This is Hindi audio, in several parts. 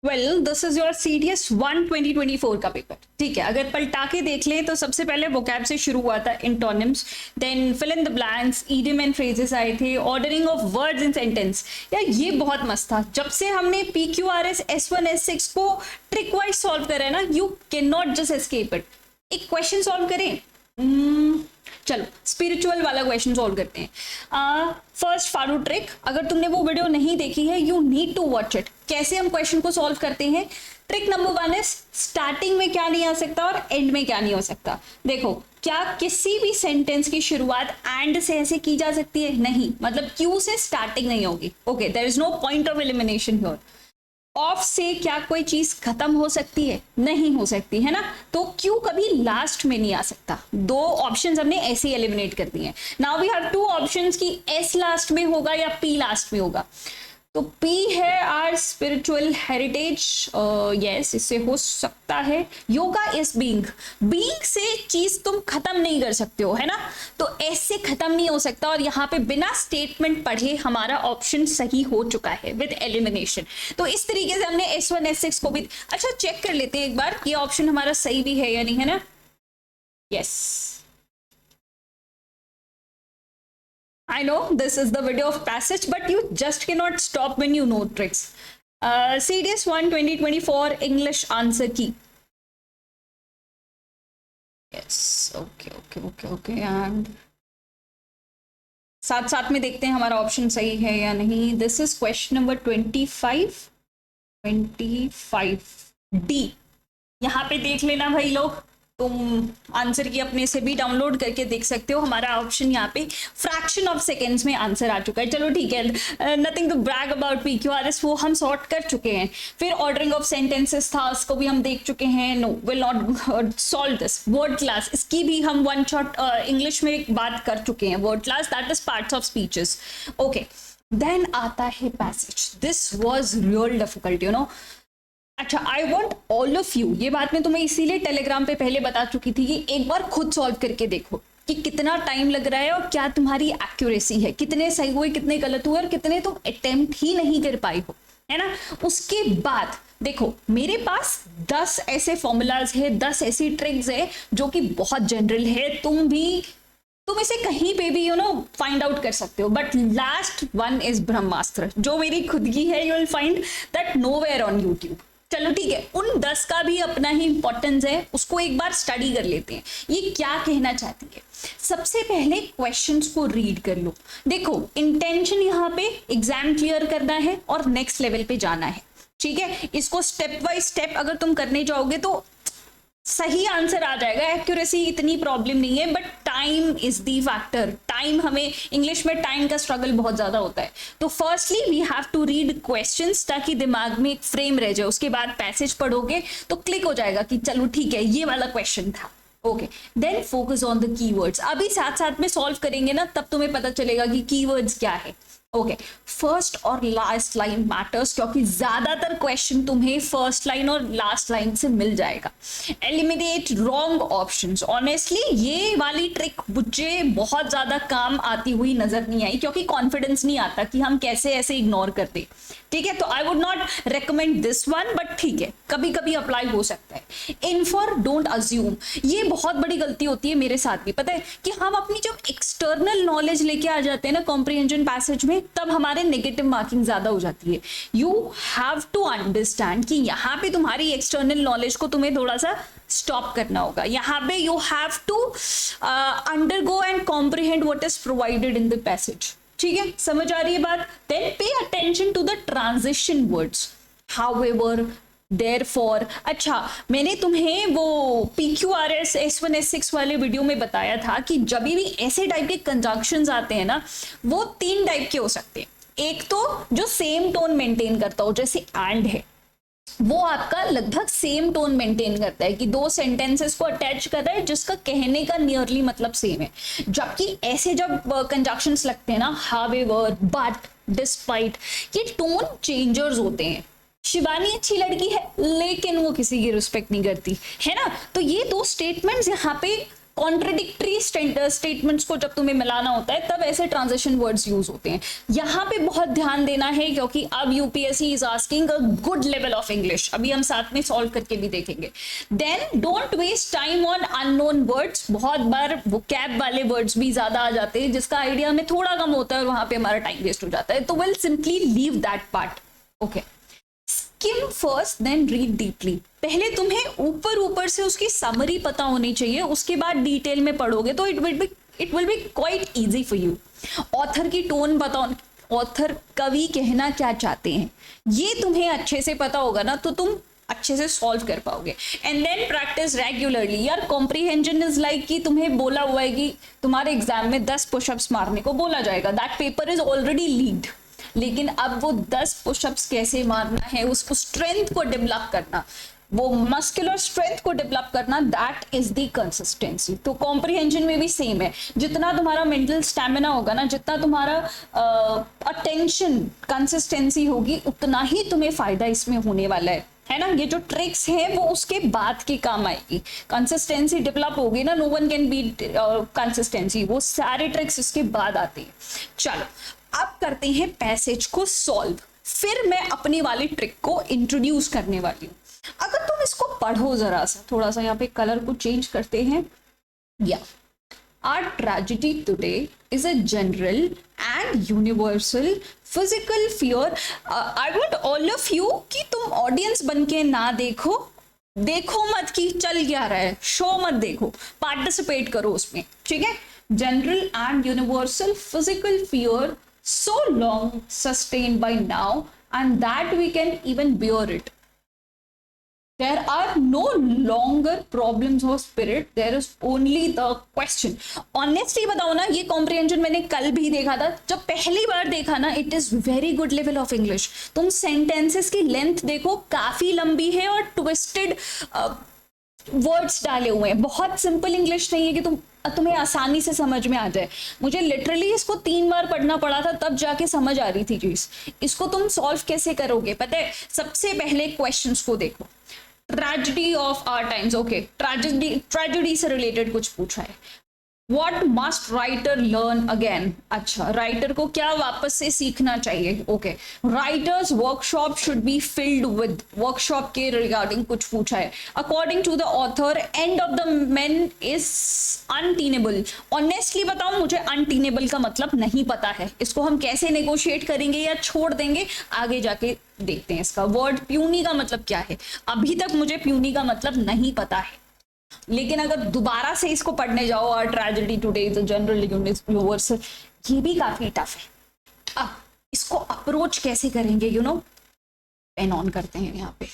Well this is your CDS 1 2024 का पेपर। ठीक है, अगर पलटा के देख ले तो सबसे पहले वोकैब से शुरू हुआ था, antonyms, then fill in the blanks, idiom and phrases आए थे, ordering of words in sentence. यार ये बहुत मस्त था। जब से हमने PQRS S1 S6 को ट्रिक वाइज सॉल्व करा है ना, you can not just escape it. एक क्वेश्चन सॉल्व करें, चलो स्पिरिचुअल वाला क्वेश्चन सॉल्व करते हैं। फर्स्ट फारू ट्रिक, अगर तुमने वो वीडियो नहीं देखी है, you need to watch it. कैसे हम क्वेश्चन को सॉल्व करते हैं। ट्रिक नंबर 1 इज स्टार्टिंग में क्या नहीं आ सकता और एंड में क्या नहीं हो सकता। देखो, क्या किसी भी सेंटेंस की शुरुआत एंड से ऐसे की जा सकती है? नहीं, मतलब क्यू से स्टार्टिंग नहीं होगी। Okay, there is no point of elimination here. Off से क्या कोई चीज खत्म हो सकती है? नहीं हो सकती, है ना। तो क्यू कभी लास्ट में नहीं आ सकता। दो ऑप्शंस हमने ऐसे ही एलिमिनेट कर दिए। Now we have two options कि एस लास्ट में होगा या पी लास्ट में होगा। तो पी है आर स्पिरिचुअल हेरिटेज, यस, इससे हो सकता है। योगा इज बीइंग, बीइंग से चीज तुम खत्म नहीं कर सकते हो, है ना। तो ऐसे खत्म नहीं हो सकता। और यहाँ पे बिना स्टेटमेंट पढ़े हमारा ऑप्शन सही हो चुका है विद एलिमिनेशन। तो इस तरीके से हमने S1 S6 को भी, अच्छा चेक कर लेते हैं एक बार ये ऑप्शन हमारा सही भी है या नहीं, है ना। Yes, I know this is the video of passage, but you just cannot stop when you know tricks. CDS 1 2024 English answer key. Yes, okay, and साथ साथ में देखते हैं हमारा ऑप्शन सही है या नहीं। This is question number 25 D। यहाँ पे देख लेना भाई लोग, तुम आंसर की अपने से भी डाउनलोड करके देख सकते हो। हमारा ऑप्शन यहाँ पे फ्रैक्शन ऑफ सेकेंड्स में आंसर आ चुका है। चलो ठीक है, nothing to brag about PQRS, वो हम सॉर्ट कर चुके हैं। फिर ऑर्डरिंग ऑफ सेंटेंसेस था, उसको भी हम देख चुके हैं। No, will not solve this. Word class, इसकी भी हम वन शॉट इंग्लिश में बात कर चुके हैं। Word class that is parts of speeches. Okay, then आता है passage. This was real difficult, you know. अच्छा, I want all of you, ये बात मैं तुम्हें इसीलिए टेलीग्राम पे पहले बता चुकी थी कि एक बार खुद सॉल्व करके देखो कि कितना टाइम लग रहा है और क्या तुम्हारी एक्यूरेसी है, कितने सही हुए, कितने गलत हुए और कितने तुम अटेम्प्ट ही नहीं कर पाई हो, है ना। उसके बाद देखो, मेरे पास 10 ऐसे फॉर्मूलाज है, 10 ऐसी ट्रिक्स है जो कि बहुत जनरल है। तुम इसे कहीं पे भी फाइंड आउट कर सकते हो। बट लास्ट वन इज ब्रह्मास्त्र, जो मेरी खुद की है। You will find that nowhere on YouTube. चलो ठीक है, उन 10 का भी अपना ही इंपॉर्टेंस है, उसको एक बार स्टडी कर लेते हैं। ये क्या कहना चाहती है। सबसे पहले क्वेश्चंस को रीड कर लो। देखो, इंटेंशन यहाँ पे एग्जाम क्लियर करना है और नेक्स्ट लेवल पे जाना है। ठीक है, इसको स्टेप बाय स्टेप अगर तुम करने जाओगे तो सही आंसर आ जाएगा। एक्यूरेसी इतनी प्रॉब्लम नहीं है, but time is the factor. Time, हमें इंग्लिश में टाइम का स्ट्रगल बहुत ज्यादा होता है। तो firstly we have to read questions, ताकि दिमाग में एक फ्रेम रह जाए। उसके बाद पैसेज पढ़ोगे तो क्लिक हो जाएगा कि चलो ठीक है, ये वाला क्वेश्चन था। Okay, then focus on the keywords. अभी साथ साथ में सॉल्व करेंगे ना, तब तुम्हें पता चलेगा कि कीवर्ड्स क्या है। ओके, फर्स्ट और लास्ट लाइन मैटर्स, क्योंकि ज्यादातर क्वेश्चन तुम्हें फर्स्ट लाइन और लास्ट लाइन से मिल जाएगा। Eliminate wrong options. ऑनेस्टली ये वाली ट्रिक मुझे बहुत ज्यादा काम आती हुई नजर नहीं आई, क्योंकि कॉन्फिडेंस नहीं आता कि हम कैसे ऐसे इग्नोर करते। ठीक है, तो I would not recommend this one, but ठीक है, कभी कभी अप्लाई हो सकता है। इन्फर, डोंट अज्यूम, ये बहुत बड़ी गलती होती है मेरे साथ भी। पता है कि हम अपनी जब एक्सटर्नल नॉलेज लेके आ जाते हैं ना कॉम्प्रिहेंशन पैसेज में, तब हमारे नेगेटिव मार्किंग ज्यादा हो जाती है। यू हैव टू अंडरस्टैंड कि यहाँ पे तुम्हारी एक्सटर्नल नॉलेज को तुम्हें थोड़ा सा स्टॉप करना होगा। यहाँ पे you have to undergo and comprehend what is provided in the passage. ठीक है, समझ आ रही है बात। Then pay attention to the transition words, however, therefore। अच्छा, मैंने तुम्हें वो PQRS S1 S6 वाले वीडियो में बताया था कि जब भी ऐसे टाइप के कंजंक्शंस आते हैं ना, वो 3 टाइप के हो सकते हैं। एक तो जो सेम टोन मेंटेन करता हो, जैसे एंड है, वो आपका लगभग सेम टोन मेंटेन करता है कि 2 सेंटेंसेस को अटैच कर रहा है जिसका कहने का नियरली मतलब सेम है। जबकि ऐसे जब कंजंक्शंस लगते हैं ना, हावेवर, बट, डिस्पाइट, ये टोन चेंजर्स होते हैं। शिवानी अच्छी लड़की है लेकिन वो किसी की रिस्पेक्ट नहीं करती, है ना। तो ये 2 स्टेटमेंट्स यहाँ पे कॉन्ट्रडिक्टरी स्टेटमेंट्स को जब तुम्हें मिलाना होता है तब ऐसे ट्रांजिशन वर्ड्स यूज होते हैं। यहाँ पे बहुत ध्यान देना है क्योंकि अब UPSC is asking a good level of English, अभी हम साथ में सॉल्व करके भी देखेंगे। Then don't waste time on unknown words, बहुत बार वोकैब वाले वर्ड्स भी ज्यादा आ जाते हैं जिसका आइडिया हमें थोड़ा कम होता है और वहां पे हमारा टाइम वेस्ट हो जाता है, तो will simply leave that part. Okay, skim first then read deeply. पहले तुम्हें ऊपर ऊपर से उसकी समरी पता होनी चाहिए, उसके बाद डिटेल में पढ़ोगे तो it will be quite easy for you. Author की टोन बताओ, ऑथर कवि कहना क्या चाहते हैं, ये तुम्हें अच्छे से पता होगा ना तो तुम अच्छे से सॉल्व कर पाओगे। And then practice regularly. यार कॉम्प्रीहेंशन इज लाइक कि तुम्हें बोला हुआ है कि तुम्हारे एग्जाम में 10 पुशअप्स मारने को बोला जाएगा, that paper is already leaked, लेकिन अब वो 10 पुशअप्स कैसे मारना है, उसको स्ट्रेंथ को डेवलप करना, वो मस्कुलर स्ट्रेंथ को डेवलप करना, दैट इज द कंसिस्टेंसी। तो कॉम्प्रीहेंशन में भी सेम है, जितना तुम्हारा मेंटल स्टैमिना होगा ना, जितना तुम्हारा अटेंशन कंसिस्टेंसी होगी, उतना ही तुम्हें फायदा इसमें होने वाला है ना। ये जो ट्रिक्स है वो उसके बाद की काम आएगी। कंसिस्टेंसी डेवलप होगी ना, no one can beat consistency, वो सारे ट्रिक्स इसके बाद आते हैं। चलो अब करते हैं पैसेज को सॉल्व, फिर मैं अपनी वाली ट्रिक को इंट्रोड्यूस करने वाली हूँ। अगर तुम इसको पढ़ो जरा सा, थोड़ा सा यहाँ पे कलर को चेंज करते हैं। या Our tragedy today is a general and universal physical fear. I want all of you कि तुम ऑडियंस बन के ना देखो मत कि चल क्या रहा है, शो मत देखो, पार्टिसिपेट करो उसमें, ठीक है। General and universal physical fear so long sustained by now and that we can even bear it. There are no longer problems of spirit, there is only the question. Honestly बताओ ना, ये comprehension मैंने कल भी देखा था, जब पहली बार देखा ना, it is very good level of English. तुम sentences की length देखो, काफी लंबी है और twisted वर्ड्स डाले हुए हैं, बहुत सिंपल इंग्लिश नहीं है कि तुम्हें आसानी से समझ में आ जाए। मुझे लिटरली इसको 3 बार पढ़ना पड़ा था तब जाके समझ आ रही थी चीज। इसको तुम सॉल्व कैसे करोगे पता है, सबसे पहले क्वेश्चंस को देखो। Tragedy of our times, okay, tragedy से रिलेटेड कुछ पूछा है। What must writer learn again? अच्छा, राइटर को क्या वापस से सीखना चाहिए? Okay, writer's workshop should be filled with, workshop के रिगार्डिंग कुछ पूछा है। According to the author end of the man is untenable. Honestly बताऊं, मुझे अनटीनेबल का मतलब नहीं पता है, इसको हम कैसे नेगोशिएट करेंगे या छोड़ देंगे आगे जाके देखते हैं। इसका वर्ड प्यूनी का मतलब क्या है, अभी तक मुझे प्यूनी का मतलब नहीं पता है, लेकिन अगर दोबारा से इसको पढ़ने जाओ और tragedy today is a general universal, ये भी काफी टफ है। अब इसको अप्रोच कैसे करेंगे, यू नो, पेन ऑन करते हैं यहाँ पे,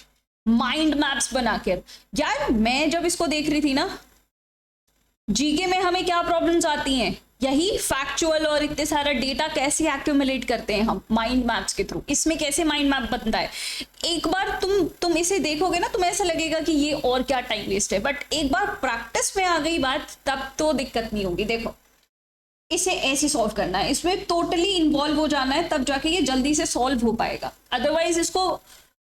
माइंड मैप्स बनाकर। यार मैं जब इसको देख रही थी ना, जीके में हमें क्या प्रॉब्लम्स आती हैं, यही फैक्चुअल और इतने सारा डेटा कैसे एक्यूमुलेट करते हैं हम माइंड मैप्स के थ्रू। इसमें कैसे माइंड मैप बनता है, एक बार तुम इसे देखोगे ना, तुम्हें ऐसा लगेगा कि ये और क्या टाइम वेस्ट है, बट एक बार प्रैक्टिस में आ गई बात तब तो दिक्कत नहीं होगी। देखो इसे ऐसे सॉल्व करना है, इसमें टोटली इन्वॉल्व हो जाना है, तब जाके ये जल्दी से सॉल्व हो पाएगा, अदरवाइज इसको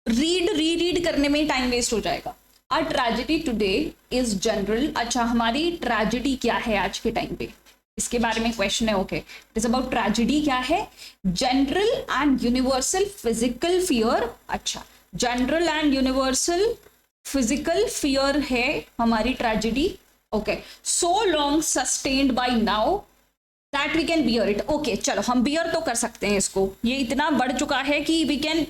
रीड करने में टाइम वेस्ट हो जाएगा। Our tragedy today is general. अच्छा, हमारी ट्रेजेडी क्या है आज के टाइम पे, इसके बारे में क्वेश्चन है। Okay, it is about tragedy क्या है, general and universal physical fear. अच्छा, general and universal physical fear है हमारी ट्रेजेडी। Okay, so long sustained by now that we can bear it. Okay, चलो हम बियर तो कर सकते हैं इसको, ये इतना बढ़ चुका है कि we can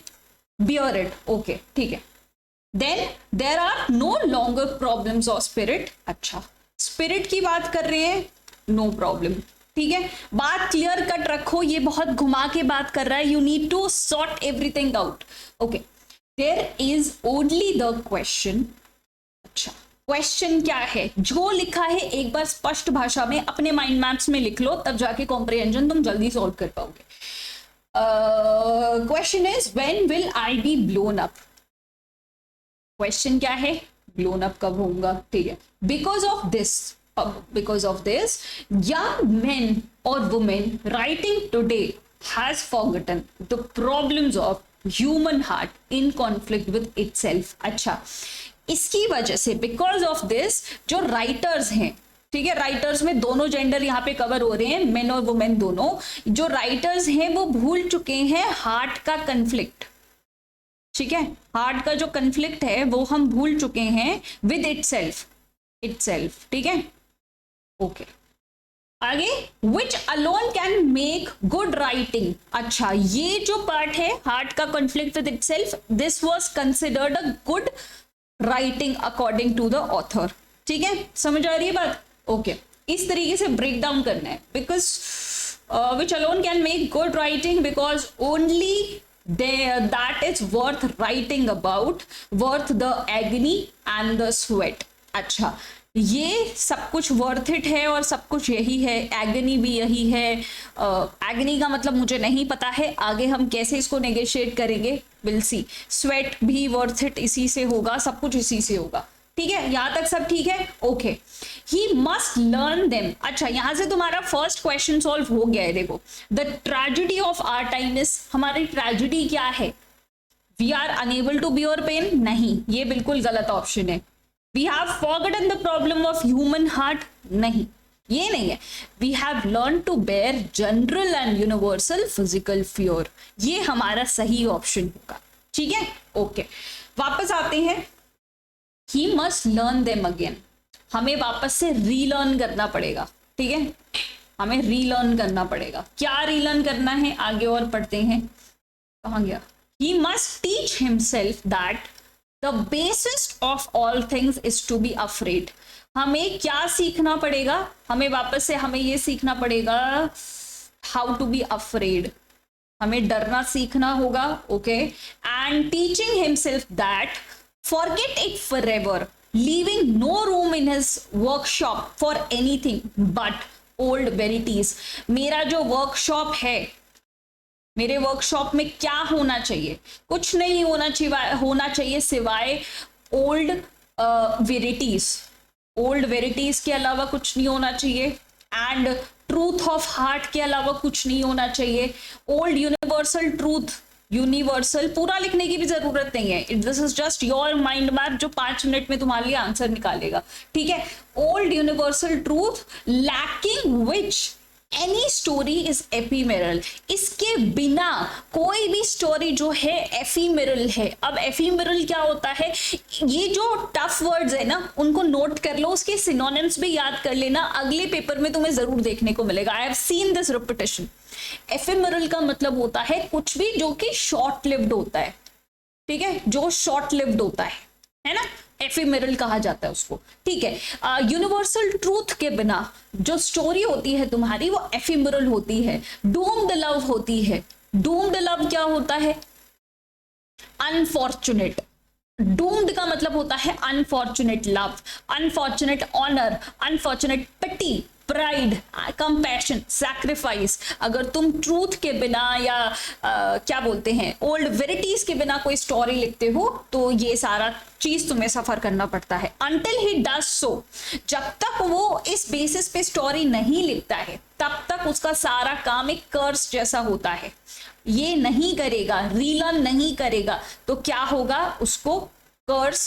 bear it. Okay, ठीक है। Then there are no longer problems of spirit. अच्छा, स्पिरिट की बात कर रहे हैं, नो प्रॉब्लम, ठीक है। बात क्लियर कट रखो, ये बहुत घुमा के बात कर रहा है, you need to sort everything out. Okay, there is only the question. अच्छा, क्वेश्चन क्या है, जो लिखा है एक बार स्पष्ट भाषा में अपने माइंड मैप्स में लिख लो, तब जाके कॉम्प्रिहेंशन तुम जल्दी सॉल्व कर पाओगे। Question is when will I B blown up. Question क्या है, ब्लोन अप कब होऊंगा, ठीक है। Because of this young men or women writing today has forgotten the problems of human heart in conflict with itself। अच्छा, इसकी वजह से बिकॉज ऑफ दिस जो राइटर्स हैं, ठीक है, राइटर्स में दोनों जेंडर यहाँ पे कवर हो रहे हैं, मेन और वुमेन दोनों। जो राइटर्स हैं वो भूल चुके हैं हार्ट का कन्फ्लिक्ट, ठीक है, हार्ट का जो कन्फ्लिक्ट है वो हम भूल चुके हैं विद इटसेल्फ, ठीक है, ओके। आगे, which alone can make good writing. अच्छा, ये जो पार्ट है हार्ट का conflict with itself, this was considered a good writing according to the author, ठीक है, समझ आ रही है बात, ओके। इस तरीके से ब्रेक डाउन करना है, because which alone can make good writing because only that is worth writing about, worth the agony and the sweat। अच्छा, ये सब कुछ वर्थ इट है और सब कुछ यही है, एगनी भी यही है। एगनी का मतलब मुझे नहीं पता है, आगे हम कैसे इसको नेगोशिएट करेंगे, विल सी। स्वेट भी वर्थ इट इसी से होगा, सब कुछ इसी से होगा, ठीक है, यहां तक सब ठीक है, okay. He must learn them. अच्छा, यहां से तुम्हारा फर्स्ट क्वेश्चन सॉल्व हो गया है। देखो, the tragedy of our time is, हमारी ट्रेजेडी क्या है, we are unable to bear pain, नहीं, ये बिल्कुल गलत ऑप्शन है। We have forgotten the problem of human heart, नहीं, ये नहीं है। We have learn to bear general and universal physical fear, ये हमारा सही ऑप्शन होगा, ठीक है, ओके। वापस आते हैं, he must learn them again, हमें वापस से रीलर्न करना पड़ेगा, ठीक है, हमें रीलर्न करना पड़ेगा। क्या रीलर्न करना है, आगे और पढ़ते हैं, कहाँ गया। He must teach himself that the basis of all things is to be afraid. हमें क्या सीखना पड़ेगा, हमें वापस से हमें ये सीखना पड़ेगा हाउ टू बी अफ्रेड, हमें डरना सीखना होगा, okay. And teaching himself that forget it forever, leaving no room in his workshop for anything but old verities। मेरा जो वर्कशॉप है, मेरे वर्कशॉप में क्या होना चाहिए, कुछ नहीं होना चाहिए सिवाय ओल्ड वेरिटीज, ओल्ड वेरिटीज के अलावा कुछ नहीं होना चाहिए, एंड ट्रूथ ऑफ हार्ट के अलावा कुछ नहीं होना चाहिए, ओल्ड यूनिवर्सल ट्रूथ, यूनिवर्सल पूरा लिखने की भी जरूरत नहीं है, this is just your mind map जो 5 मिनट में तुम्हारे लिए आंसर निकालेगा, ठीक है। Old universal truth lacking which any story is ephemeral, इसके बिना कोई भी स्टोरी जो है एफीमेरल है। अब एफीमेरल क्या होता है, ये जो टफ वर्ड्स है ना उनको नोट कर लो, उसके सिनोनिम्स भी याद कर लेना, अगले पेपर में तुम्हें जरूर देखने को मिलेगा। I have seen this repetition. Ephemeral का मतलब होता है कुछ भी जो कि शॉर्ट लिव्ड होता है, ठीक है, जो शॉर्ट लिव्ड होता है ना, एफेमेरल कहा जाता है उसको, ठीक है। यूनिवर्सल ट्रूथ के बिना जो स्टोरी होती है तुम्हारी वो एफेमेरल होती है। डूम्ड लव होती है, डूम्ड लव क्या होता है, अनफॉर्चुनेट, डूम्ड का मतलब होता है unfortunate love, unfortunate honour, unfortunate pity, pride, compassion, sacrifice. अगर तुम ट्रूथ के बिना या क्या बोलते हैं ओल्ड वेरिटीज के बिना कोई स्टोरी लिखते हो तो ये सारा चीज तुम्हें सफर करना पड़ता है। अनटिल ही डज सो, जब तक वो इस बेसिस पे स्टोरी नहीं लिखता है तब तक उसका सारा काम एक कर्स जैसा होता है। ये नहीं करेगा, रीलर्न नहीं करेगा तो क्या होगा, उसको कर्स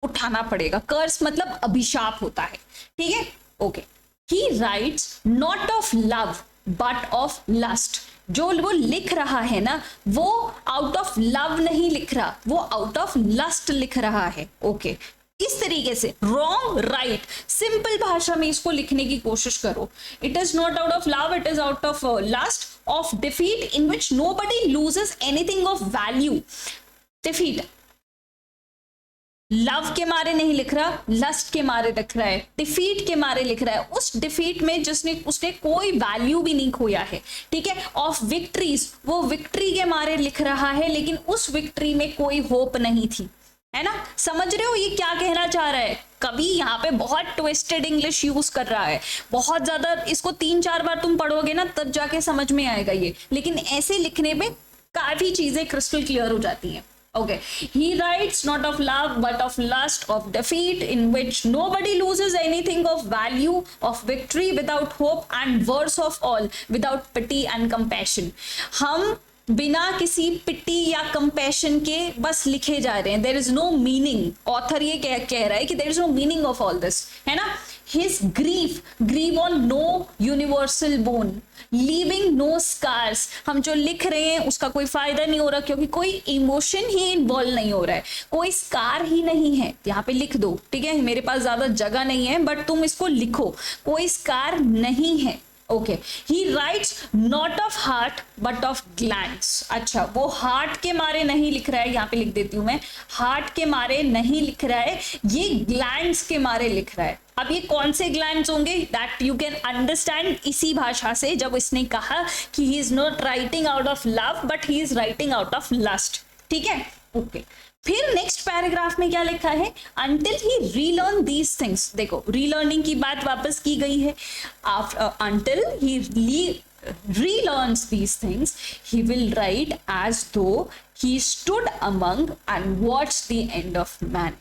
उठाना पड़ेगा। कर्स मतलब अभिशाप होता है, ठीक है, okay. He writes not of love but of lust। जो वो लिख रहा है ना वो आउट ऑफ लव नहीं लिख रहा, वो आउट ऑफ लस्ट लिख रहा है, ओके। इस तरीके से रॉन्ग राइट सिंपल भाषा में इसको लिखने की कोशिश करो। It is not out of love, it is out of lust, of defeat in which nobody loses anything of value. Defeat love के मारे नहीं लिख रहा, लस्ट के मारे लिख रहा है, डिफीट के मारे लिख रहा है, उस डिफीट में उसने कोई वैल्यू भी नहीं खोया है, ठीक है। ऑफ विक्ट्रीज, वो विक्ट्री के मारे लिख रहा है लेकिन उस विक्ट्री में कोई होप नहीं थी, है ना। समझ रहे हो ये क्या कहना चाह रहा है। कभी यहाँ पे बहुत ट्विस्टेड इंग्लिश यूज कर रहा है, बहुत ज्यादा, इसको 3-4 बार तुम पढ़ोगे ना तब जाके समझ में आएगा ये, लेकिन ऐसे लिखने में काफी चीजें क्रिस्टल क्लियर हो जाती हैं। Okay, he writes not of love but of lust, of defeat in which nobody loses anything of value, of victory without hope, and worst of all without pity and compassion। हम बिना किसी पिटी या कंपैशन के बस लिखे जा रहे हैं, there is no meaning. Author ये कह रहा है कि there is no meaning of all this, है ना। His grieve on no universal bone, leaving no scars. हम जो लिख रहे हैं उसका कोई फायदा नहीं हो रहा, क्योंकि कोई इमोशन ही इन्वॉल्व नहीं हो रहा है, कोई स्कार ही नहीं है। यहाँ पे लिख दो, ठीक है, मेरे पास ज्यादा जगह नहीं है, बट तुम इसको लिखो, कोई स्कार नहीं है। Okay, he rights not of heart but of glands. अच्छा, वो हार्ट के मारे नहीं लिख रहा है, यहाँ पे लिख देती हूं मैं, हार्ट के मारे नहीं लिख रहा है, ये ग्लैंड्स के मारे लिख रहा है। अब ये कौन से ग्लैंड्स होंगे, दैट यू कैन अंडरस्टैंड इसी भाषा से, जब इसने कहा कि he is not writing out of love but he is writing out of lust, ठीक है। ओके, फिर नेक्स्ट पैराग्राफ में क्या लिखा है, until he relearn these things. देखो, रीलर्निंग की बात वापस की गई है। Until he relearns these things, he will write as though he stood among and watched the end of man.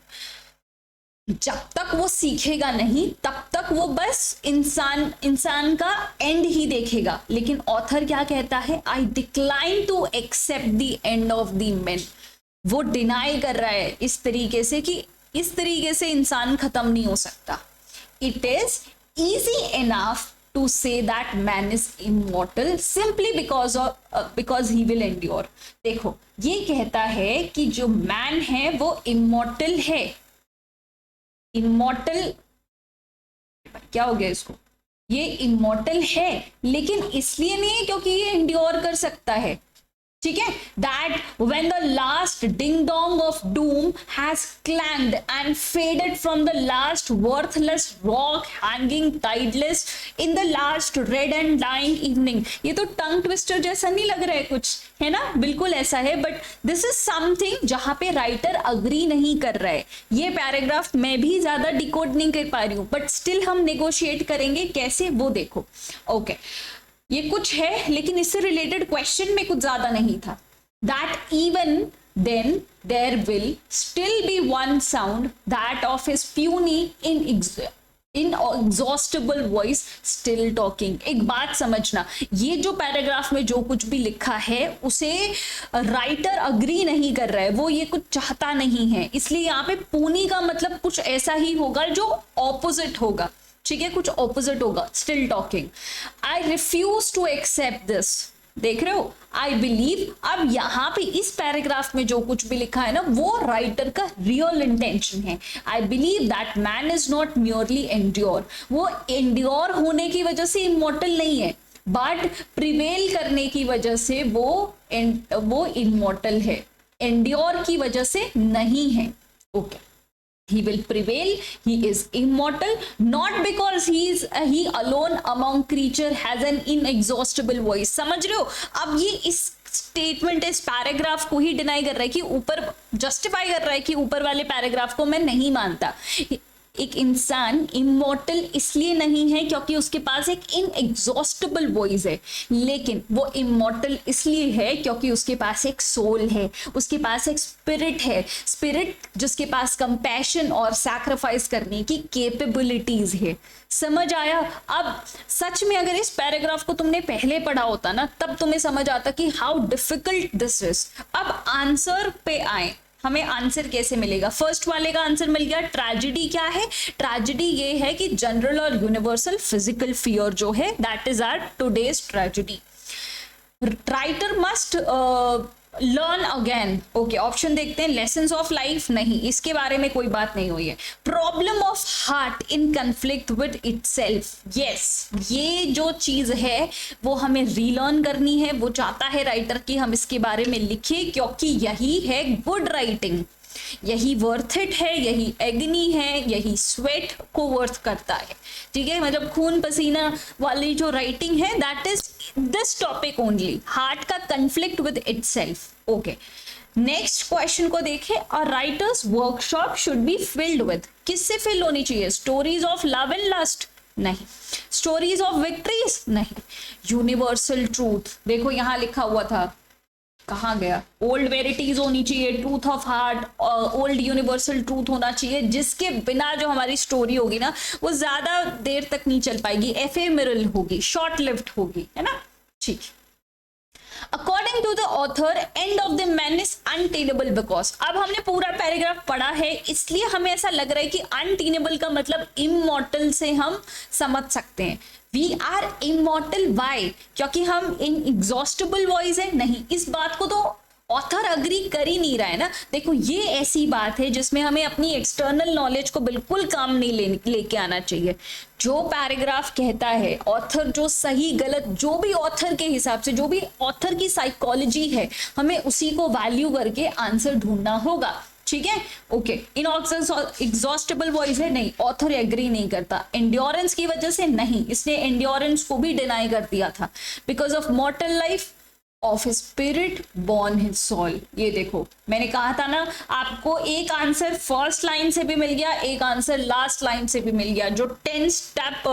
जब तक वो सीखेगा नहीं, तब तक वो बस इंसान का एंड ही देखेगा। लेकिन ऑथर क्या कहता है, I decline to accept the end of the man. वो डिनाई कर रहा है इस तरीके से कि इस तरीके से इंसान खत्म नहीं हो सकता। It is easy enough to say that man is immortal simply because he will endure। देखो, ये कहता है कि जो मैन है वो immortal है। immortal क्या हो गया इसको, ये immortal है, लेकिन इसलिए नहीं है क्योंकि ये endure कर सकता है, ठीक है। That when the last ding dong of doom has clanged and faded from the last worthless rock hanging tideless in the last red and dying evening. ये तो टंग ट्विस्टर जैसा नहीं लग रहा है कुछ, है ना, बिल्कुल ऐसा है, बट दिस इज समथिंग जहां पे राइटर अग्री नहीं कर रहा है। ये पैराग्राफ मैं भी ज्यादा डिकोड नहीं कर पा रही हूं, बट स्टिल हम नेगोशिएट करेंगे कैसे, वो देखो। ओके, ये कुछ है, लेकिन इससे रिलेटेड क्वेश्चन में कुछ ज्यादा नहीं था। That even then there will still be one sound that of his puny inexhaustible voice still talking। एक बात समझना, ये जो पैराग्राफ में जो कुछ भी लिखा है उसे राइटर अग्री नहीं कर रहा है, वो ये कुछ चाहता नहीं है, इसलिए यहाँ पे पूनी का मतलब कुछ ऐसा ही होगा जो ऑपोजिट होगा, ठीक है, कुछ ऑपोजिट होगा। Still talking, I refuse to accept this. देख रहे हो, आई बिलीव। अब यहाँ पे इस पैराग्राफ में जो कुछ भी लिखा है ना, वो राइटर का रियल इंटेंशन है। I believe that man is not merely endure. वो एंड्योर होने की वजह से इमॉर्टल नहीं है, बट प्रिवेल करने की वजह से वो इमॉर्टल है, एंड्योर की वजह से नहीं है। Okay, he will prevail, he is immortal, not because he alone among creature has an inexhaustible voice। समझ रहे हो, अब ये इस स्टेटमेंट, इस पैराग्राफ को ही डिनाई कर रहा है कि ऊपर जस्टिफाई कर रहा है कि ऊपर वाले पैराग्राफ को मैं नहीं मानता। एक इंसान इमॉर्टल इसलिए नहीं है क्योंकि उसके पास एक इनएग्जॉस्टेबल वॉइस है, लेकिन वो इमॉर्टल इसलिए है क्योंकि उसके पास एक सोल है, उसके पास एक स्पिरिट है, स्पिरिट जिसके पास कंपैशन और सैक्रिफाइस करने की कैपेबिलिटीज है। समझ आया? अब सच में अगर इस पैराग्राफ को तुमने पहले पढ़ा होता ना, तब तुम्हें समझ आता कि हाउ डिफिकल्ट दिस इज। अब आंसर पे आए, हमें आंसर कैसे मिलेगा? फर्स्ट वाले का आंसर मिल गया। ट्रेजेडी क्या है? ट्रेजेडी ये है कि जनरल और यूनिवर्सल फिजिकल फियर जो है, that is our today's tragedy. Writer must learn again. Okay, option देखते हैं। लेसन्स ऑफ लाइफ, नहीं, इसके बारे में कोई बात नहीं हुई है। Problem of heart in conflict with itself, yes, ये जो चीज है वो हमें रीलर्न करनी है। वो चाहता है राइटर कि हम इसके बारे में लिखें, क्योंकि यही है गुड राइटिंग, यही वर्थ इट है, यही एग्नी है, यही स्वेट को वर्थ करता है। ठीक है, मतलब खून पसीना वाली जो राइटिंग है, that is this topic only, heart का conflict with itself. Okay, next question को देखें। A writer's workshop should be filled with, किससे फिल होनी चाहिए? Stories of love and lust? नहीं। Stories of victories? नहीं। यूनिवर्सल ट्रूथ, देखो यहां लिखा हुआ था, कहाँ गया? ओल्ड वेरिटीज होनी चाहिए, truth of heart, old universal truth होना चाहिए, जिसके बिना जो हमारी स्टोरी होगी ना, वो ज्यादा देर तक नहीं चल पाएगी, एफेमेरल होगी, शॉर्ट लिव्ड होगी, है ना? ठीक। According to the author end of the man is untenable because. अब हमने पूरा पैराग्राफ पढ़ा है, इसलिए हमें ऐसा लग रहा है कि अनटेनेबल का मतलब इमॉर्टल से हम समझ सकते हैं। वी आर इमॉर्टल वाई, क्योंकि हम इनएग्जॉस्टिबल वॉइस है? नहीं, इस बात को तो ऑथर अग्री कर ही नहीं रहा है ना। देखो ये ऐसी बात है जिसमें हमें अपनी एक्सटर्नल नॉलेज को बिल्कुल काम नहीं लेके आना चाहिए। जो पैराग्राफ कहता है ऑथर, जो सही गलत जो भी ऑथर के हिसाब से, जो भी ऑथर की साइकोलॉजी है, हमें उसी को वैल्यू करके आंसर ढूंढना होगा। ठीक है, ओके। इनएग्जॉस्टिबल वॉइस है? नहीं, ऑथर एग्री नहीं करता। एंड्योरेंस की वजह से? नहीं, इसने एंड्योरेंस को भी डिनाई कर दिया था। Because of mortal life of spirit born his soul. ये देखो मैंने कहा था ना, आपको एक आंसर फर्स्ट लाइन से भी मिल गया, एक आंसर लास्ट लाइन से भी मिल गया। जो 10 स्टेप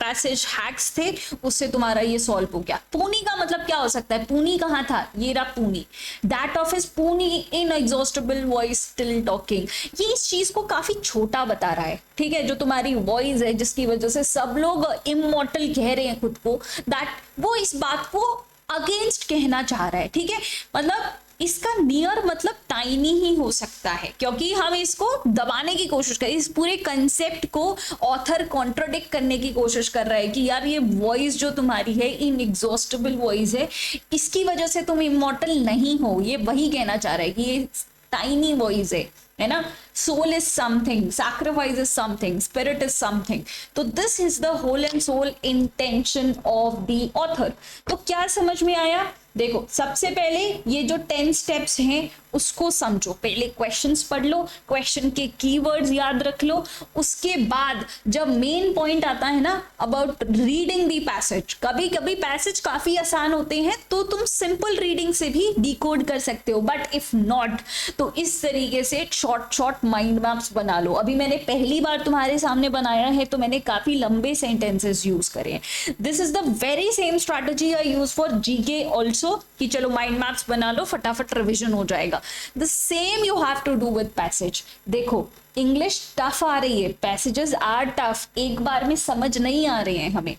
पैसेज हैक्स थे उससे तुम्हारा ये सॉल्व हो गया। पूनी का मतलब क्या हो सकता है? पूनी कहाँ था? ये रहा पूनी। दैट ऑफ हिज पूनी इन एग्जॉस्टिबल वॉइस स्टिल टॉकिंग। ये इस चीज को काफी छोटा बता रहा है, ठीक है। जो तुम्हारी वॉइस है जिसकी वजह से सब लोग इमॉर्टल कह रहे हैं खुद को, दैट वो इस बात को अगेंस्ट कहना चाह रहा है, ठीक है। मतलब इसका नियर मतलब टाइनी ही हो सकता है, क्योंकि हम इसको दबाने की कोशिश करें, इस पूरे कंसेप्ट को ऑथर कॉन्ट्रोडिक्ट करने की कोशिश कर रहा है कि यार ये वॉइस जो तुम्हारी है इनएग्जॉस्टिबल वॉइस है, इसकी वजह से तुम इमॉर्टल नहीं हो। ये वही कहना चाह रहा है कि ये टाइनी वॉइस है ना। Soul is something, sacrifice is something, spirit is something. तो this is the whole and sole intention of the author. तो क्या समझ में आया? देखो सबसे पहले ये जो 10 स्टेप्स हैं उसको समझो। पहले क्वेश्चंस पढ़ लो, क्वेश्चन के कीवर्ड्स याद रख लो। उसके बाद जब मेन पॉइंट आता है ना अबाउट रीडिंग दी पैसेज, कभी कभी पैसेज काफी आसान होते हैं तो तुम सिंपल रीडिंग से भी डिकोड कर सकते हो, बट इफ नॉट तो इस तरीके से शॉर्ट माइंड मैप्स बना लो। अभी मैंने पहली बार तुम्हारे सामने बनाया है तो मैंने काफी लंबे सेंटेंसेस यूज करे हैं। This is the very same strategy I use for GK also, कि चलो माइंड मैप्स बना लो, फटाफट रिवीजन हो जाएगा। The same you have to do with passage. देखो इंग्लिश टफ आ रही है, पैसेजेस आर टफ, एक बार में समझ नहीं आ रहे हैं हमें,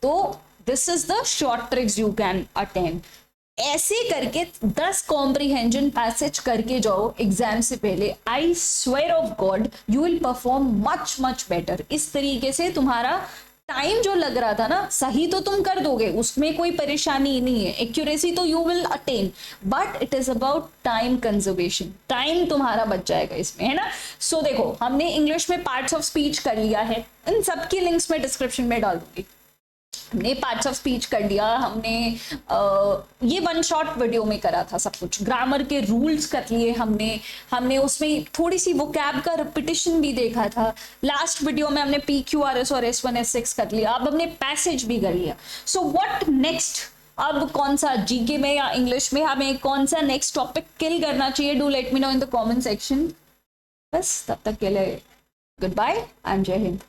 तो this is the short tricks you can attend. ऐसे करके 10 कॉम्प्रिहेंजन पैसेज करके जाओ एग्जाम से पहले, I swear of God you will perform much better. इस तरीके से तुम्हारा टाइम जो लग रहा था ना, सही तो तुम कर दोगे, उसमें कोई परेशानी नहीं है, एक्यूरेसी तो you will attain, but it is about time conservation. Time तुम्हारा बच जाएगा इसमें, है ना। सो देखो हमने इंग्लिश में पार्ट्स ऑफ स्पीच कर लिया है, इन सबकी लिंक्स में डिस्क्रिप्शन में डाल दूंगी। हमने पार्ट्स ऑफ स्पीच कर लिया, हमने ये वन शॉट वीडियो में करा था सब कुछ, ग्रामर के रूल्स कर लिए हमने उसमें थोड़ी सी वोकैब का रिपीटिशन भी देखा था। लास्ट वीडियो में हमने PQRS और S1 S6 कर लिया, अब हमने पैसेज भी कर लिया। So what next? अब कौन सा जीके में या इंग्लिश में हमें कौन सा नेक्स्ट टॉपिक किल करना चाहिए? Do let me know in the comment section. बस तब तक के लिए गुड बाय एंड जय हिंद।